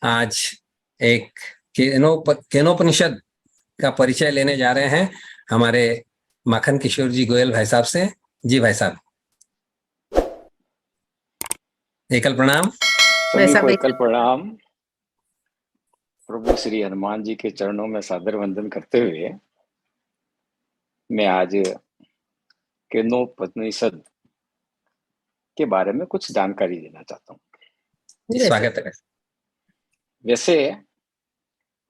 आज एक केनोपनिषद का परिचय लेने जा रहे हैं हमारे माखन किशोर जी गोयल भाई साहब से। जी भाई साहब, एकल प्रणाम। सभी को एकल प्रणाम। प्रभु श्री हनुमान जी के चरणों में सादर वंदन करते हुए मैं आज केनोपनिषद के बारे में कुछ जानकारी देना चाहता हूँ। स्वागत है। वैसे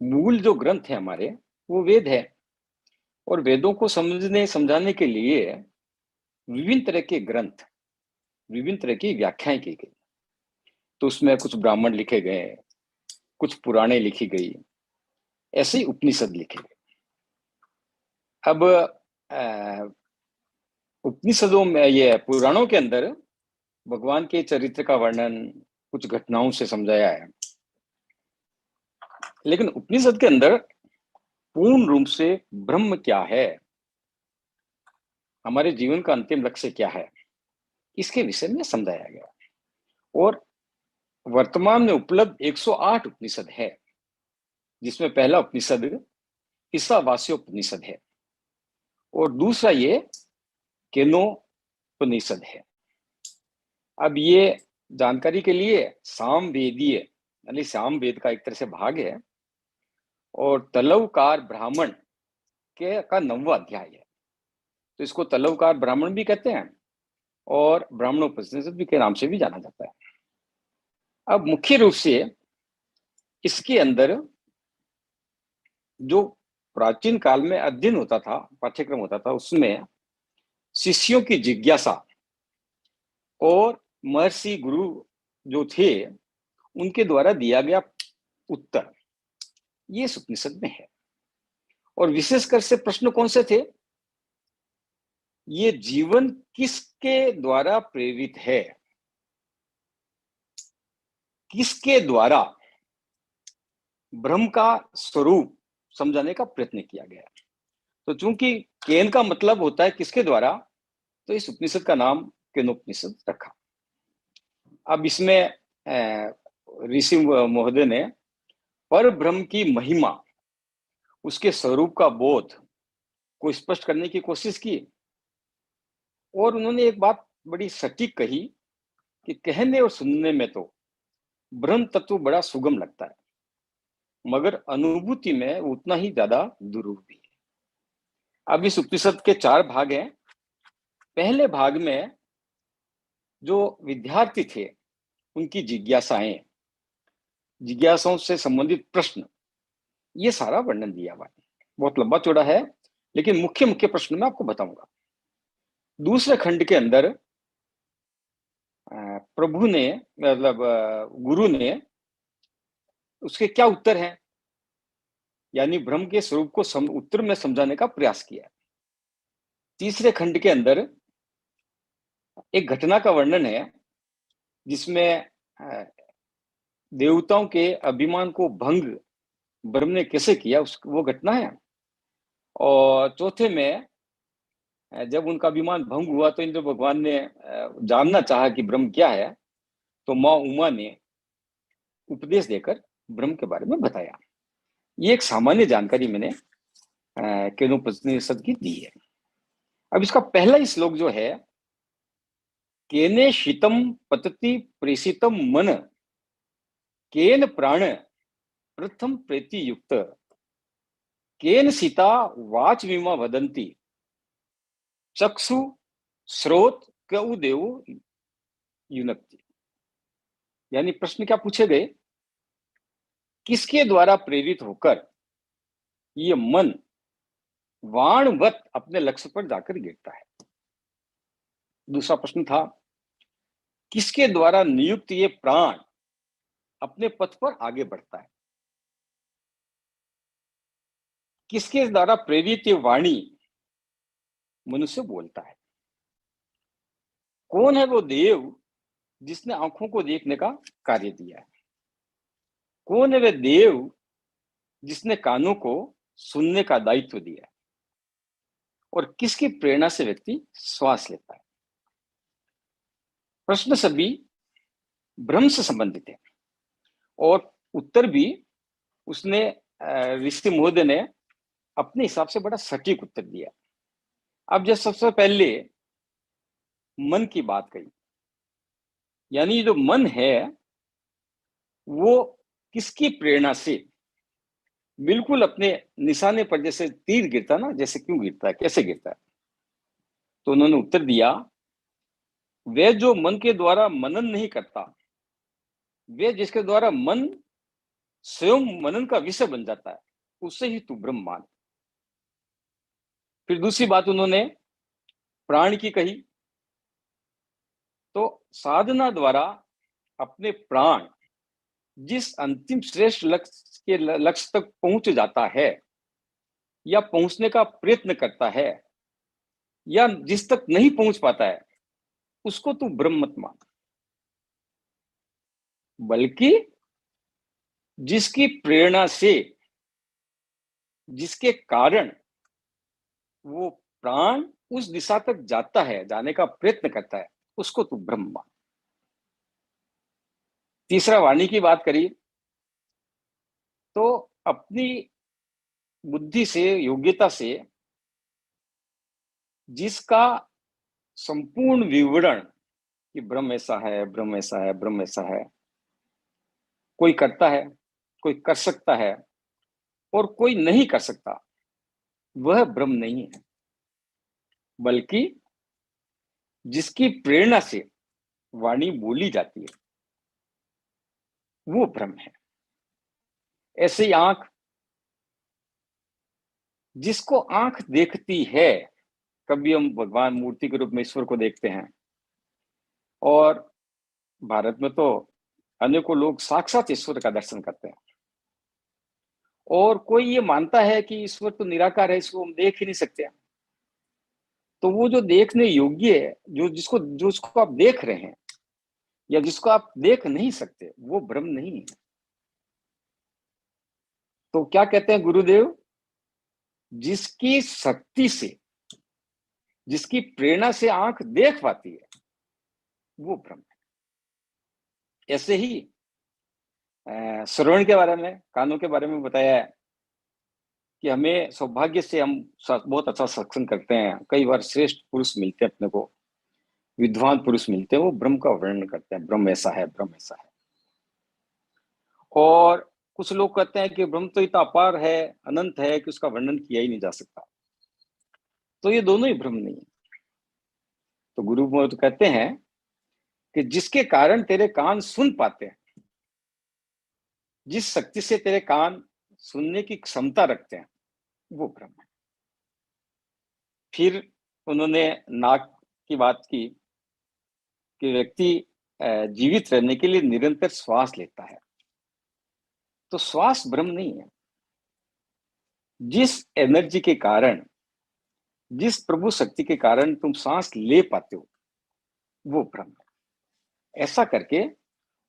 मूल जो ग्रंथ है हमारे वो वेद है, और वेदों को समझने समझाने के लिए विभिन्न तरह के ग्रंथ, विभिन्न तरह की व्याख्याएं की गई। तो उसमें कुछ ब्राह्मण लिखे गए, कुछ पुराणे लिखी गई, ऐसे ही उपनिषद लिखे गए। अब उपनिषदों में, ये पुराणों के अंदर भगवान के चरित्र का वर्णन कुछ घटनाओं से समझाया है, लेकिन उपनिषद के अंदर पूर्ण रूप से ब्रह्म क्या है, हमारे जीवन का अंतिम लक्ष्य क्या है, इसके विषय में समझाया गया। और वर्तमान में उपलब्ध 108 उपनिषद है, जिसमें पहला उपनिषद ईशावास्य उपनिषद है और दूसरा ये केनोपनिषद है। अब ये जानकारी के लिए सामवेदीय यानी साम वेद का एक तरह से भाग है, और तलवकार ब्राह्मण के का 9वां अध्याय है। तो इसको तलवकार ब्राह्मण भी कहते हैं और ब्राह्मणोपनिषद भी के नाम से भी जाना जाता है। अब मुख्य रूप से इसके अंदर जो प्राचीन काल में अध्ययन होता था, पाठ्यक्रम होता था, उसमें शिष्यों की जिज्ञासा और महर्षि गुरु जो थे उनके द्वारा दिया गया उत्तर ये इस उपनिषद में है। और विशेषकर से प्रश्न कौन से थे? ये जीवन किसके द्वारा प्रेरित है, किसके द्वारा ब्रह्म का स्वरूप समझाने का प्रयत्न किया गया। तो चूंकि केन का मतलब होता है किसके द्वारा, तो इस उपनिषद का नाम केनोपनिषद रखा। अब इसमें ऋषि महोदय ने पर ब्रह्म की महिमा, उसके स्वरूप का बोध को स्पष्ट करने की कोशिश की, और उन्होंने एक बात बड़ी सटीक कही कि कहने और सुनने में तो ब्रह्म तत्व बड़ा सुगम लगता है, मगर अनुभूति में उतना ही ज्यादा दुरूह भी है। अब इस उपनिषद के 4 भाग हैं। पहले भाग में जो विद्यार्थी थे उनकी जिज्ञासाओं से संबंधित प्रश्न, ये सारा वर्णन दिया हुआ है। बहुत लंबा चौड़ा है, लेकिन मुख्य मुख्य प्रश्न मैं आपको बताऊंगा। दूसरे खंड के अंदर प्रभु ने मतलब गुरु ने उसके क्या उत्तर हैं, यानी ब्रह्म के स्वरूप को उत्तर में समझाने का प्रयास किया। तीसरे खंड के अंदर एक घटना का वर्णन है, जिसमें देवताओं के अभिमान को भंग ब्रह्म ने कैसे किया, वो घटना है। और चौथे में जब उनका अभिमान भंग हुआ तो इंद्र भगवान ने जानना चाहा कि ब्रह्म क्या है, तो माँ उमा ने उपदेश देकर ब्रह्म के बारे में बताया। ये एक सामान्य जानकारी मैंने केनोपनिषद की दी है। अब इसका पहला ही श्लोक जो है, केने शीतम पतति प्रेषितम मन केन प्राण प्रथम प्रेति युक्त केन सीता वाच विमा वदंती चक्षु स्रोत क्यू देव युनक्ति। यानी प्रश्न क्या पूछे गए, किसके द्वारा प्रेरित होकर ये मन वाणवत अपने लक्ष्य पर जाकर गिरता है। दूसरा प्रश्न था, किसके द्वारा नियुक्त ये प्राण अपने पथ पर आगे बढ़ता है। किसके द्वारा प्रेरित ये वाणी मनुष्य बोलता है। कौन है वो देव जिसने आंखों को देखने का कार्य दिया है। कौन है वे देव जिसने कानों को सुनने का दायित्व दिया है। और किसकी प्रेरणा से व्यक्ति श्वास लेता है। प्रश्न सभी ब्रह्म से संबंधित है, और उत्तर भी उसने ऋषि महोदय ने अपने हिसाब से बड़ा सटीक उत्तर दिया। अब जब सबसे पहले मन की बात कही, यानी जो मन है वो किसकी प्रेरणा से बिल्कुल अपने निशाने पर जैसे तीर गिरता ना, जैसे क्यों गिरता है, कैसे गिरता है, तो उन्होंने उत्तर दिया, वे जो मन के द्वारा मनन नहीं करता, वे जिसके द्वारा मन स्वयं मनन का विषय बन जाता है, उससे ही तू ब्रह्म मान। फिर दूसरी बात उन्होंने प्राण की कही, तो साधना द्वारा अपने प्राण जिस अंतिम श्रेष्ठ लक्ष्य तक पहुंच जाता है या पहुंचने का प्रयत्न करता है या जिस तक नहीं पहुंच पाता है, उसको तू ब्रह्म मत मान, बल्कि जिसकी प्रेरणा से, जिसके कारण वो प्राण उस दिशा तक जाता है, जाने का प्रयत्न करता है, उसको तू ब्रह्म मान। तीसरा वाणी की बात करी तो अपनी बुद्धि से, योग्यता से जिसका संपूर्ण विवरण कि ब्रह्म ऐसा है, ब्रह्म ऐसा है, ब्रह्म ऐसा है, कोई करता है, कोई कर सकता है और कोई नहीं कर सकता, वह ब्रह्म नहीं है, बल्कि जिसकी प्रेरणा से वाणी बोली जाती है, वो ब्रह्म है। ऐसे ही आंख, जिसको आंख देखती है, कभी हम भगवान मूर्ति के रूप में ईश्वर को देखते हैं, और भारत में तो अनेकों लोग साक्षात ईश्वर का दर्शन करते हैं, और कोई ये मानता है कि ईश्वर तो निराकार है, इसको हम देख ही नहीं सकते हैं। तो वो जो देखने योग्य है, जो उसको आप देख रहे हैं या जिसको आप देख नहीं सकते, वो ब्रह्म नहीं है। तो क्या कहते हैं गुरुदेव, जिसकी शक्ति से, जिसकी प्रेरणा से आंख देख पाती है, वो ब्रह्म है। ऐसे ही श्रवण के बारे में, कानों के बारे में बताया है कि हमें सौभाग्य से हम बहुत अच्छा सत्संग करते हैं, कई बार श्रेष्ठ पुरुष मिलते हैं अपने को, विद्वान पुरुष मिलते हैं, वो ब्रह्म का वर्णन करते हैं, ब्रह्म ऐसा है, ब्रह्म ऐसा है। और कुछ लोग कहते हैं कि ब्रह्म तो इतना अपार है, अनंत है कि उसका वर्णन किया ही नहीं जा सकता। तो ये दोनों ही ब्रह्म नहीं है। तो गुरु तो कहते हैं कि जिसके कारण तेरे कान सुन पाते हैं, जिस शक्ति से तेरे कान सुनने की क्षमता रखते हैं, वो ब्रह्म है। फिर उन्होंने नाक की बात की कि व्यक्ति जीवित रहने के लिए निरंतर श्वास लेता है, तो श्वास ब्रह्म नहीं है। जिस एनर्जी के कारण, जिस प्रभु शक्ति के कारण तुम सांस ले पाते हो, वो ब्रह्म है। ऐसा करके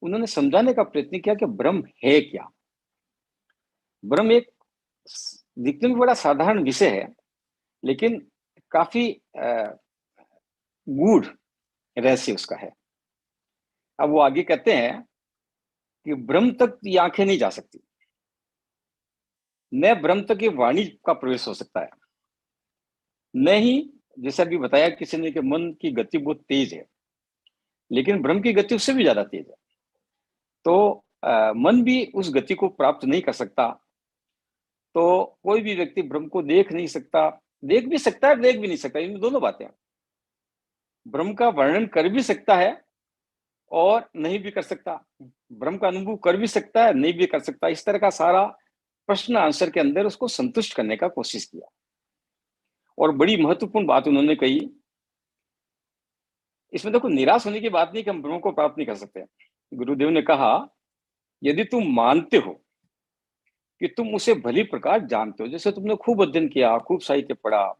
उन्होंने समझाने का प्रयत्न किया कि ब्रह्म है क्या। ब्रह्म एक दिखने में बड़ा साधारण विषय है, लेकिन काफी गूढ़ रहस्य उसका है। अब वो आगे कहते हैं कि ब्रह्म तक ये आंखें नहीं जा सकती, न ब्रह्म तक ये वाणी का प्रवेश हो सकता है, न ही, जैसा भी बताया किसी ने, कि मन की गति बहुत तेज है, लेकिन ब्रह्म की गति उससे भी ज्यादा तेज है। तो मन भी उस गति को प्राप्त नहीं कर सकता। तो कोई भी व्यक्ति ब्रह्म को देख नहीं सकता, देख भी सकता है, देख भी नहीं सकता, इनमें दोनों बातें हैं। ब्रह्म का वर्णन कर भी सकता है और नहीं भी कर सकता, ब्रह्म का अनुभव कर भी सकता है, नहीं भी कर सकता। इस तरह का सारा प्रश्न आंसर के अंदर उसको संतुष्ट करने का कोशिश किया। और बड़ी महत्वपूर्ण बात उन्होंने कही, इसमें देखो निराश होने की बात नहीं कि हम ब्रह्म को प्राप्त नहीं कर सकते। गुरुदेव ने कहा, यदि तुम मानते हो कि तुम उसे भली प्रकार जानते हो, जैसे तुमने खूब अध्ययन किया, खूब साहित्य पढ़ा,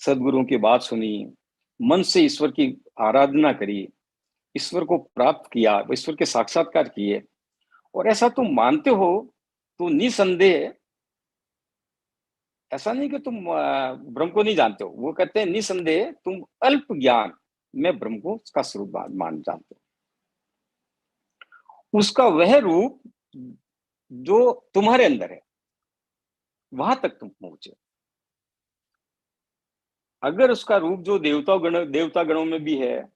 सदगुरुओं की बात सुनी, मन से ईश्वर की आराधना करी, ईश्वर को प्राप्त किया, ईश्वर के साक्षात्कार किए, और ऐसा तुम मानते हो, तो निसंदेह, ऐसा नहीं कि तुम ब्रह्म को नहीं जानते हो, वो कहते हैं निसंदेह तुम अल्प ज्ञान में ब्रह्म को उसका स्वरूप मान जानते हो। उसका वह रूप जो तुम्हारे अंदर है वहां तक तुम पहुंचे। अगर उसका रूप जो देवता गणों में भी है,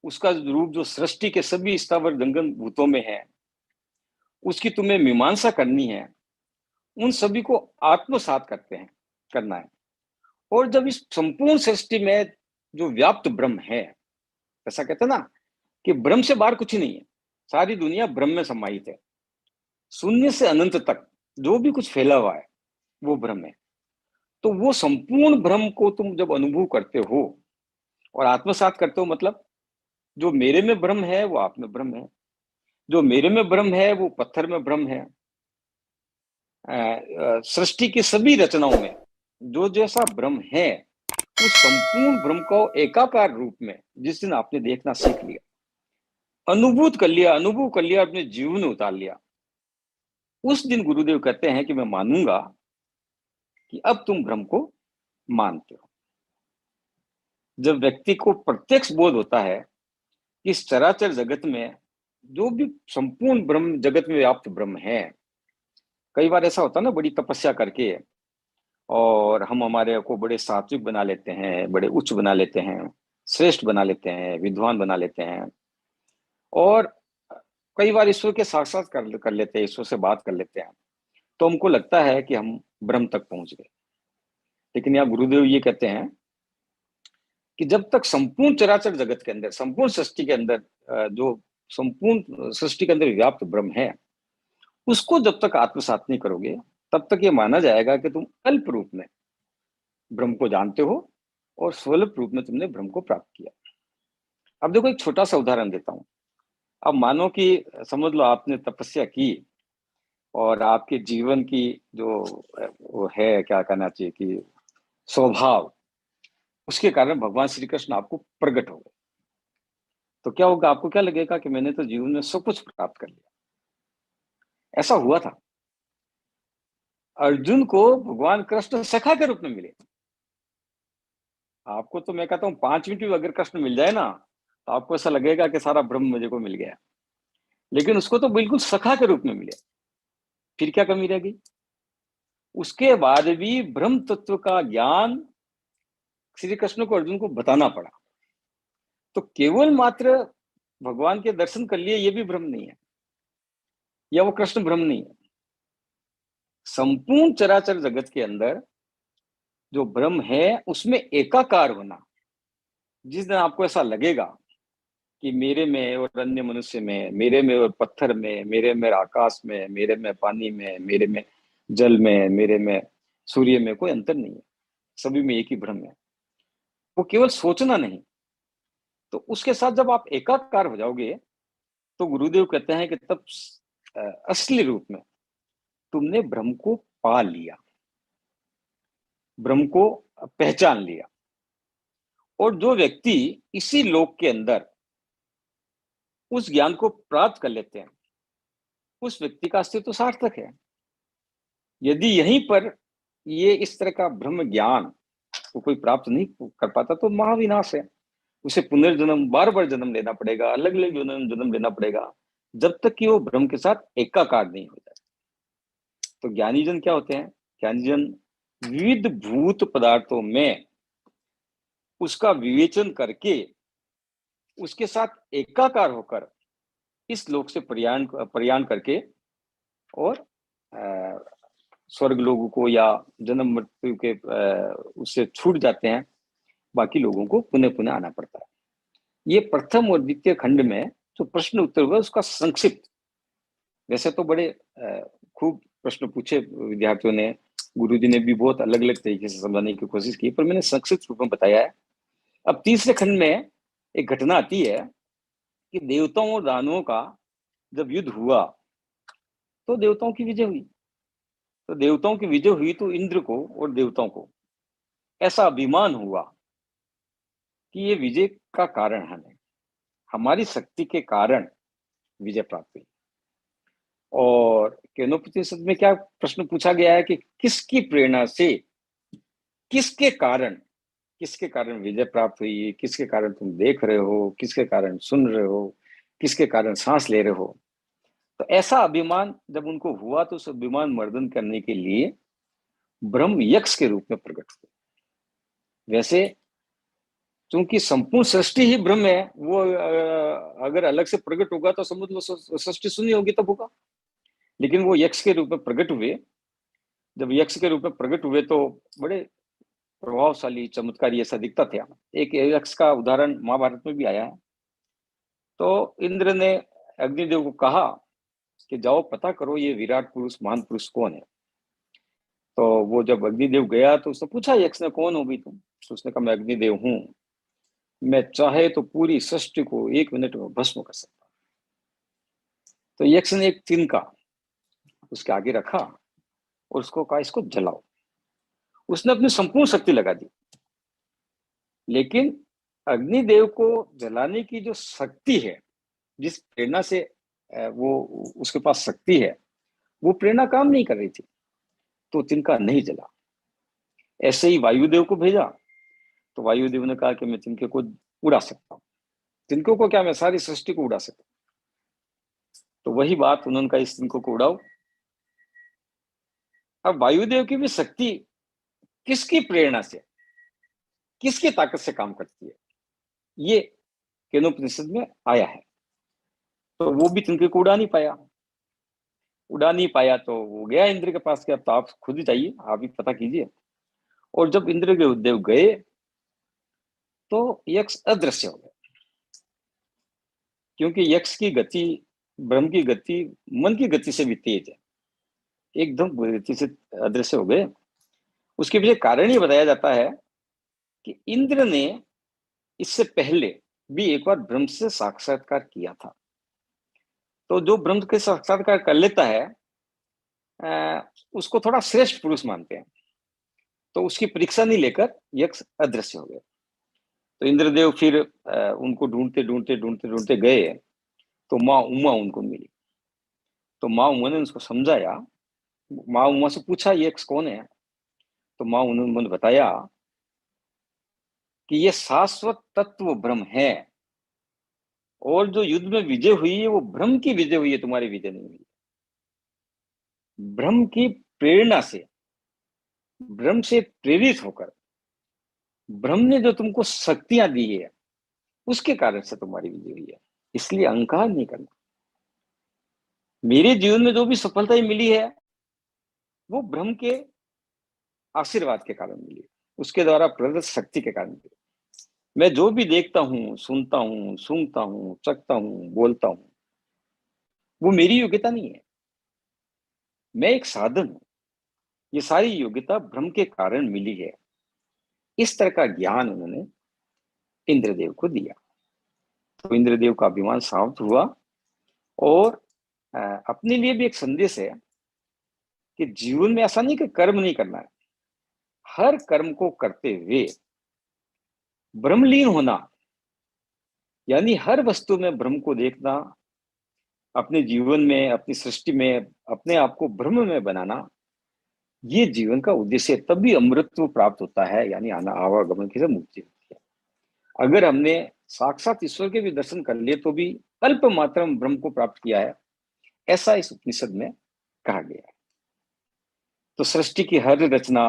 उसका रूप जो सृष्टि के सभी स्थावर जंगम भूतों में है, उसकी तुम्हें मीमांसा करनी है, उन सभी को आत्मसात करना है। और जब इस संपूर्ण सृष्टि में जो व्याप्त ब्रह्म है, ऐसा कहते हैं ना कि ब्रह्म से बाहर कुछ नहीं है, सारी दुनिया ब्रह्म में समाहित है, शून्य से अनंत तक जो भी कुछ फैला हुआ है वो ब्रह्म है। तो वो संपूर्ण ब्रह्म को तुम जब अनुभव करते हो और आत्मसात करते हो, मतलब जो मेरे में ब्रह्म है वो आप में ब्रह्म है, जो मेरे में ब्रह्म है वो पत्थर में ब्रह्म है। सृष्टि की सभी रचनाओं में जो जैसा ब्रह्म है, उस संपूर्ण ब्रह्म को एकाकार रूप में जिस दिन आपने देखना सीख लिया, अनुभव कर लिया, अपने जीवन में उतार लिया, उस दिन गुरुदेव कहते हैं कि मैं मानूंगा कि अब तुम ब्रह्म को मानते हो। जब व्यक्ति को प्रत्यक्ष बोध होता है कि इस चराचर जगत में जो भी संपूर्ण ब्रह्म, जगत में व्याप्त ब्रह्म है। कई बार ऐसा होता है ना, बड़ी तपस्या करके और हम हमारे को बड़े सात्विक बना लेते हैं, बड़े उच्च बना लेते हैं, श्रेष्ठ बना लेते हैं, विद्वान बना लेते हैं, और कई बार ईश्वर के साक्षात कर लेते हैं, ईश्वर से बात कर लेते हैं, तो हमको लगता है कि हम ब्रह्म तक पहुंच गए। लेकिन यहाँ गुरुदेव ये कहते हैं कि जब तक संपूर्ण चराचर जगत के अंदर, संपूर्ण सृष्टि के अंदर जो संपूर्ण सृष्टि के अंदर व्याप्त ब्रह्म है, उसको जब तक आत्मसात नहीं करोगे, तब तक ये माना जाएगा कि तुम अल्प रूप में ब्रह्म को जानते हो और स्वल्प रूप में तुमने ब्रह्म को प्राप्त किया। अब देखो, एक छोटा सा उदाहरण देता हूं। अब मानो कि समझ लो आपने तपस्या की और आपके जीवन की जो वो है, क्या कहना चाहिए कि स्वभाव, उसके कारण भगवान श्री कृष्ण आपको प्रकट हो गए। तो क्या होगा? आपको क्या लगेगा कि मैंने तो जीवन में सब कुछ प्राप्त कर लिया। ऐसा हुआ था, अर्जुन को भगवान कृष्ण सखा के रूप में मिले। आपको तो मैं कहता हूँ 5 मिनट भी अगर कृष्ण मिल जाए ना, तो आपको ऐसा लगेगा कि सारा ब्रह्म मुझे को मिल गया। लेकिन उसको तो बिल्कुल सखा के रूप में मिले, फिर क्या कमी रह गई? उसके बाद भी ब्रह्म तत्व का ज्ञान श्री कृष्ण को अर्जुन को बताना पड़ा। तो केवल मात्र भगवान के दर्शन कर लिए ये भी ब्रह्म नहीं है, या वो कृष्ण ब्रह्म नहीं है। संपूर्ण चराचर जगत के अंदर जो ब्रह्म है उसमें एकाकार होना, जिस दिन आपको ऐसा लगेगा कि मेरे में और अन्य मनुष्य में, मेरे में और पत्थर में, मेरे में आकाश में, मेरे में पानी में, मेरे में जल में, मेरे में सूर्य में कोई अंतर नहीं है, सभी में एक ही ब्रह्म है, वो केवल सोचना नहीं। तो उसके साथ जब आप एकाकार हो जाओगे, तो गुरुदेव कहते हैं कि तब असली रूप में तुमने ब्रह्म को पा लिया, ब्रह्म को पहचान लिया। और जो व्यक्ति इसी लोक के अंदर उस ज्ञान को प्राप्त कर लेते हैं, उस व्यक्ति का अस्तित्व सार्थक है। यदि यहीं पर ये इस तरह का ब्रह्म ज्ञान को कोई प्राप्त नहीं कर पाता, तो महाविनाश है। उसे पुनर्जन्म, बार बार जन्म लेना पड़ेगा, अलग अलग जन्म जन्म लेना पड़ेगा, जब तक कि वो ब्रह्म के साथ एकाकार नहीं हो जाए। तो ज्ञानी जन क्या होते हैं? ज्ञानी जन विविध भूत पदार्थों में उसका विवेचन करके उसके साथ एकाकार होकर इस लोक से प्रयाण करके और स्वर्ग लोगों को या जन्म मृत्यु के उससे छूट जाते हैं। बाकी लोगों को पुनः पुनः आना पड़ता है। ये प्रथम और द्वितीय खंड में जो प्रश्न उत्तर हुआ उसका संक्षिप्त, वैसे तो बड़े खूब प्रश्न पूछे विद्यार्थियों ने, गुरुजी ने भी बहुत अलग अलग तरीके से समझाने की कोशिश की, पर मैंने संक्षिप्त रूप में बताया है। अब तीसरे खंड में एक घटना आती है कि देवताओं और दानवों का जब युद्ध हुआ तो देवताओं की विजय हुई। तो देवताओं की विजय हुई तो इंद्र को और देवताओं को ऐसा अभिमान हुआ कि ये विजय का कारण हमें, हमारी शक्ति के कारण विजय प्राप्त हुई। और केनोपनिषद में क्या प्रश्न पूछा गया है कि किसकी प्रेरणा से, किसके कारण विजय प्राप्त हुई, किसके कारण तुम देख रहे हो, किसके कारण सुन रहे हो, किसके कारण सांस ले रहे हो। तो ऐसा अभिमान जब उनको हुआ तो उस अभिमान मर्दन करने के लिए ब्रह्म यक्ष के रूप में प्रकट हुए। वैसे क्योंकि संपूर्ण सृष्टि ही ब्रह्म है, वो अगर अलग से प्रकट होगा तो समझ लो सृष्टि शून्य होगी तब होगा। लेकिन वो यक्ष के रूप में प्रकट हुए। जब यक्ष के रूप में प्रकट हुए तो बड़े प्रभावशाली चमत्कारी ऐसा दिखता था। एक यक्ष का उदाहरण महाभारत में भी आया है। तो इंद्र ने अग्निदेव को कहा कि जाओ पता करो ये विराट पुरुष महान पुरुष कौन है। तो वो जब अग्निदेव गया तो उसने पूछा यक्ष ने, कौन हो भी तुम? तो उसने कहा मैं अग्निदेव हूं, मैं चाहे तो पूरी सृष्टि को 1 मिनट में भस्म कर सकता। तो यक्ष ने एक तिनका उसके आगे रखा और उसको कहा इसको जलाओ। उसने अपनी संपूर्ण शक्ति लगा दी, लेकिन अग्निदेव को जलाने की जो शक्ति है, जिस प्रेरणा से वो उसके पास शक्ति है, वो प्रेरणा काम नहीं कर रही थी, तो तिनका नहीं जला। ऐसे ही वायुदेव को भेजा तो वायुदेव ने कहा कि मैं तिनके को उड़ा सकता हूँ। तिनकों को क्या, मैं सारी सृष्टि को उड़ा सकता हूँ। तो वही बात उन्होंने कहा, इस तिनको को उड़ाओ। अब वायुदेव की भी शक्ति किसकी प्रेरणा से, किसकी ताकत से काम करती है, ये केनोपनिषद में आया है। तो वो भी तिनके को उड़ा नहीं पाया। उड़ा नहीं पाया तो वो गया इंद्र के पास कि अब तो आप खुद ही जाइए, आप ही पता कीजिए। और जब इंद्र के देव गए तो यक्ष अदृश्य हो गए, क्योंकि यक्ष की गति ब्रह्म की गति मन की गति से भी तेज है। एकदम गति से अदृश्य हो गए। उसके पीछे कारण ये बताया जाता है कि इंद्र ने इससे पहले भी एक बार ब्रह्म से साक्षात्कार किया था। तो जो ब्रह्म के साक्षात्कार कर लेता है उसको थोड़ा श्रेष्ठ पुरुष मानते हैं। तो उसकी परीक्षा नहीं लेकर यक्ष अदृश्य हो गए। तो इंद्रदेव फिर उनको ढूंढते ढूंढते ढूंढते ढूंढते गए तो माँ उमा उनको मिली। तो माँ उमा ने उसको समझाया। माँ उमा से पूछा ये यक्ष कौन है? तो माँ उन्होंने बताया कि ये शाश्वत तत्व ब्रह्म है, और जो युद्ध में विजय हुई है वो ब्रह्म की विजय हुई है, तुम्हारी विजय नहीं हुई। ब्रह्म की प्रेरणा से, ब्रह्म से प्रेरित होकर ब्रह्म ने जो तुमको शक्तियां दी है उसके कारण से तुम्हारी विजय हुई है। इसलिए अहंकार नहीं करना। मेरे जीवन में जो भी सफलताएं मिली है वो ब्रह्म के आशीर्वाद के कारण मिली, उसके द्वारा प्रदत्त शक्ति के कारण मिली। मैं जो भी देखता हूँ, सुनता हूँ, सूंघता हूँ, चखता हूँ, बोलता हूँ, वो मेरी योग्यता नहीं है, मैं एक साधन हूं। ये सारी योग्यता ब्रह्म के कारण मिली है। इस तरह का ज्ञान उन्होंने इंद्रदेव को दिया। तो इंद्रदेव का अभिमान शांत हुआ। और अपने लिए भी एक संदेश है कि जीवन में ऐसा नहीं कि कर्म नहीं करना है, हर कर्म को करते हुए ब्रह्मलीन होना, यानी हर वस्तु में ब्रह्म को देखना, अपने जीवन में, अपनी सृष्टि में अपने आप को ब्रह्म में बनाना, ये जीवन का उद्देश्य है। तभी अमृतत्व प्राप्त होता है, यानी आवागमन की से मुक्ति होती है। अगर हमने साक्षात ईश्वर के भी दर्शन कर लिए तो भी अल्प मात्रा में ब्रह्म को प्राप्त किया है, ऐसा इस उपनिषद में कहा गया है। तो सृष्टि की हर रचना,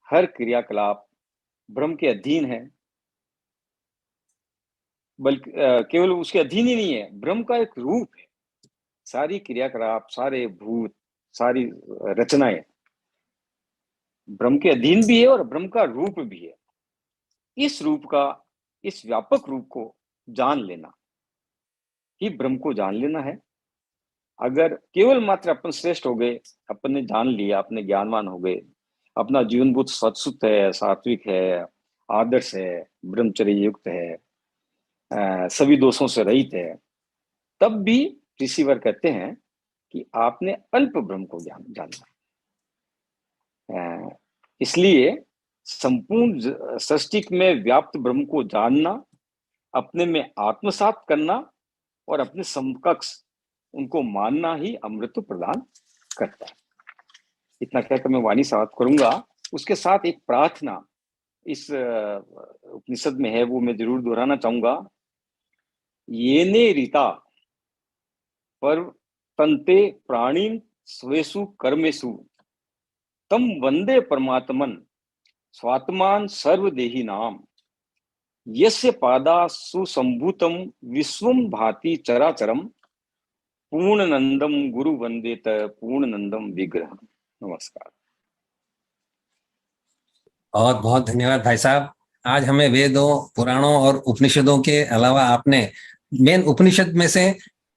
हर क्रियाकलाप ब्रह्म के अधीन है, बल्कि केवल उसके अधीन ही नहीं है, ब्रह्म का एक रूप है। सारी क्रियाकलाप, सारे भूत, सारी रचनाएं ब्रह्म के अधीन भी है और ब्रह्म का रूप भी है। इस रूप का, इस व्यापक रूप को जान लेना ही ब्रह्म को जान लेना है। अगर केवल मात्र अपन श्रेष्ठ हो गए, अपन ने जान लिया, अपने ज्ञानवान हो गए, अपना जीवन बहुत सत्सुत है, सात्विक है, आदर्श है, ब्रह्मचर्य युक्त है, सभी दोषों से रहित है, तब भी ऋषिवर कहते हैं कि आपने अल्प ब्रह्म को जाना। इसलिए संपूर्ण सृष्टि में व्याप्त ब्रह्म को जानना, अपने में आत्मसात करना और अपने समकक्ष उनको मानना ही अमृत प्रदान करता है। इतना कहकर मैं वाणी समाप्त करूंगा। उसके साथ एक प्रार्थना इस उपनिषद में है, वो मैं जरूर दोहराना चाहूंगा। येने रीता पर तन्ते प्राणीन स्वेषु कर्मेषु तम वंदे परमात्मन स्वात्मान सर्वदेही नाम यस्य पादा सुसंभूतम विश्वम भाति चराचरम पूर्णनंदम गुरु वंदेत पूर्णनंदम विग्रह। नमस्कार। बहुत बहुत धन्यवाद भाई साहब। आज हमें वेदों, पुराणों और उपनिषदों के अलावा आपने मेन उपनिषद में से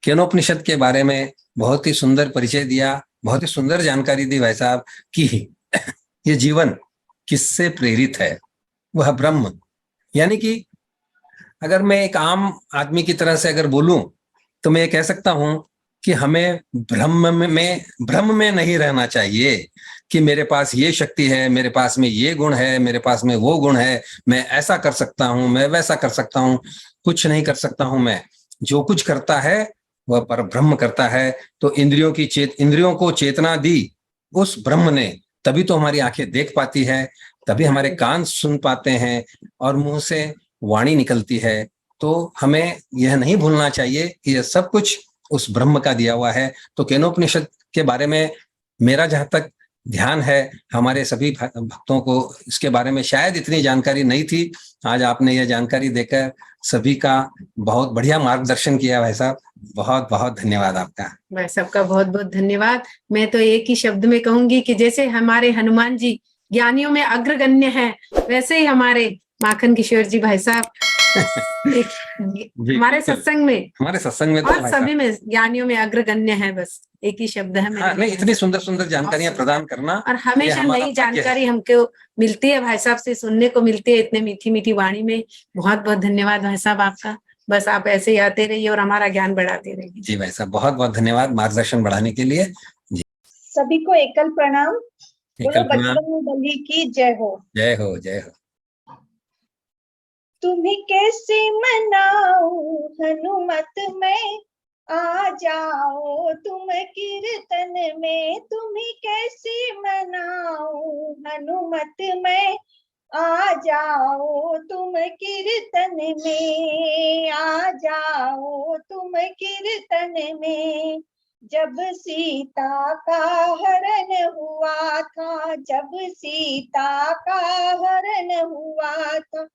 केनोपनिषद के बारे में बहुत ही सुंदर परिचय दिया, बहुत ही सुंदर जानकारी दी भाई साहब कि ये जीवन किससे प्रेरित है, वह ब्रह्म। यानी कि अगर मैं एक आम आदमी की तरह से अगर बोलूं तो मैं ये कह सकता हूं कि हमें भ्रम में नहीं रहना चाहिए कि मेरे पास ये शक्ति है, मेरे पास में ये गुण है, मेरे पास में वो गुण है, मैं ऐसा कर सकता हूं, मैं वैसा कर सकता हूं। कुछ नहीं कर सकता हूं मैं। जो कुछ करता है वह पर ब्रह्म करता है। तो इंद्रियों को चेतना दी उस ब्रह्म ने, तभी तो हमारी आंखें देख पाती है, तभी हमारे कान सुन पाते हैं और मुंह से वाणी निकलती है। तो हमें यह नहीं भूलना चाहिए कि यह सब कुछ उस ब्रह्म का दिया हुआ है। तो केनोपनिषद के बारे में मेरा जहां तक ध्यान है, हमारे सभी भक्तों को इसके बारे में शायद इतनी जानकारी नहीं थी। आज आपने यह जानकारी देकर सभी का बहुत बढ़िया मार्गदर्शन किया भाई साहब। बहुत बहुत धन्यवाद आपका। भाई साहब का बहुत बहुत धन्यवाद। मैं तो एक ही शब्द में कहूंगी कि जैसे हमारे हनुमान जी ज्ञानियों में अग्रगण्य हैं, वैसे ही हमारे माखन किशोर जी भाई साहब हमारे सत्संग में और सभी में ज्ञानियों में अग्रगण्य है। बस एक ही शब्द है। हाँ, नहीं, इतनी सुंदर सुंदर जानकारियां प्रदान करना और हमेशा नई जानकारी हमको मिलती है भाई साहब से, सुनने को मिलती है इतने मीठी मीठी वाणी में। बहुत बहुत धन्यवाद भाई साहब आपका। बस आप ऐसे ही आते रहिए और हमारा ज्ञान बढ़ाते रहिए। जी भाई साहब, बहुत बहुत धन्यवाद मार्गदर्शन बढ़ाने के लिए। जी सभी को एकल प्रणाम। बोलो बजरंग बली की जय हो। जय हो, जय हो। तुम्हें कैसे मनाऊं हनुमत में, आ जाओ तुम कीर्तन में। तुम्हें कैसे मनाऊं हनुमत में, आ जाओ तुम कीर्तन में। आ जाओ तुम कीर्तन में। जब सीता का हरण हुआ था, जब सीता का हरण हुआ था,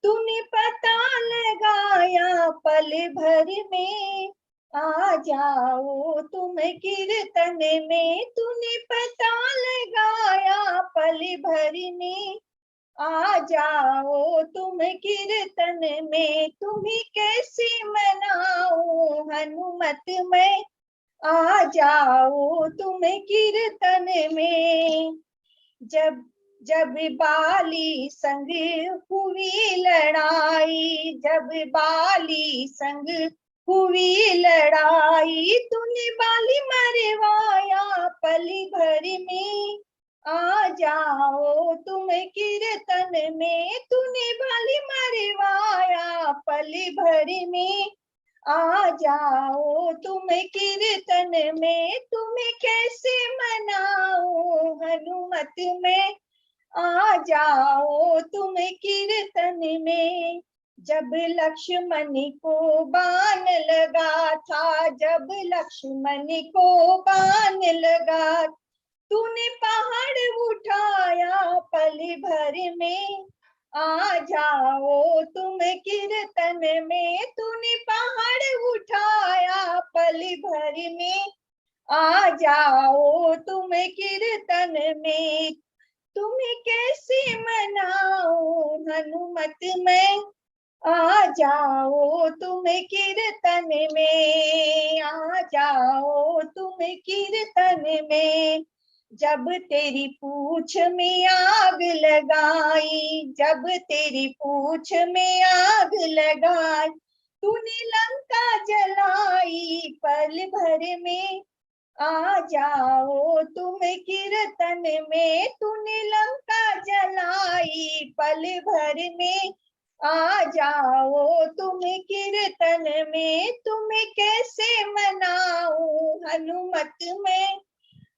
तूने पता लगाया पल भर में। आ जाओ तुम कीर्तन में। तूने पता लगाया पल भर में। आ जाओ तुम कीर्तन में। तुम्हें कैसे मनाऊं हनुमत में, आ जाओ तुम कीर्तन में। जब बाली संग हुई लड़ाई, जब बाली संग हुई लड़ाई, तूने बाली मरवाया पल भर में। आ जाओ तुम कीर्तन में। तूने बाली मरवाया पल भर में। आ जाओ तुम कीर्तन में। तुम्हें कैसे मनाऊं हनुमत में, आ जाओ तुम कीर्तन में। जब लक्ष्मण को बाण लगा था, जब लक्ष्मण को बाण लगा, तूने पहाड़ उठाया पल भर में। आ जाओ तुम कीर्तन में। तूने पहाड़ उठाया पल भर में। आ जाओ तुम कीर्तन में। तुम्हें कैसे मनाऊं हनुमत में, आ जाओ तुम कीर्तन में। आ जाओ तुम कीर्तन में। जब तेरी पूछ में आग लगाई, जब तेरी पूछ में आग लगाई, तूने लंका जलाई पल भर में। आ जाओ तुम कीर्तन में। तूने लंका जलाई पल भर में। आ जाओ तुम कीर्तन में। तुम्हें कैसे मनाऊं हनुमत में,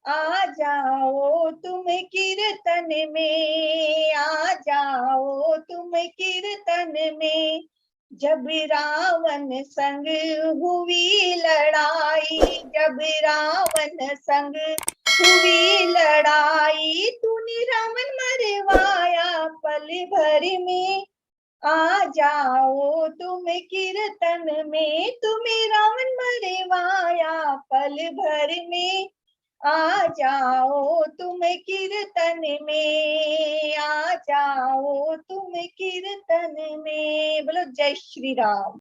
आ जाओ तुम कीर्तन में। आ जाओ तुम कीर्तन में। जब रावण संग हुई लड़ाई, जब रावण संग हुई लड़ाई, तूने रावण मरवाया पल भर में। आ जाओ तुम कीर्तन में, तुम्हें रावण मरवाया पल भर में। आ जाओ तुम कीर्तन में, आ जाओ तुम कीर्तन में। बोलो जय श्री राम।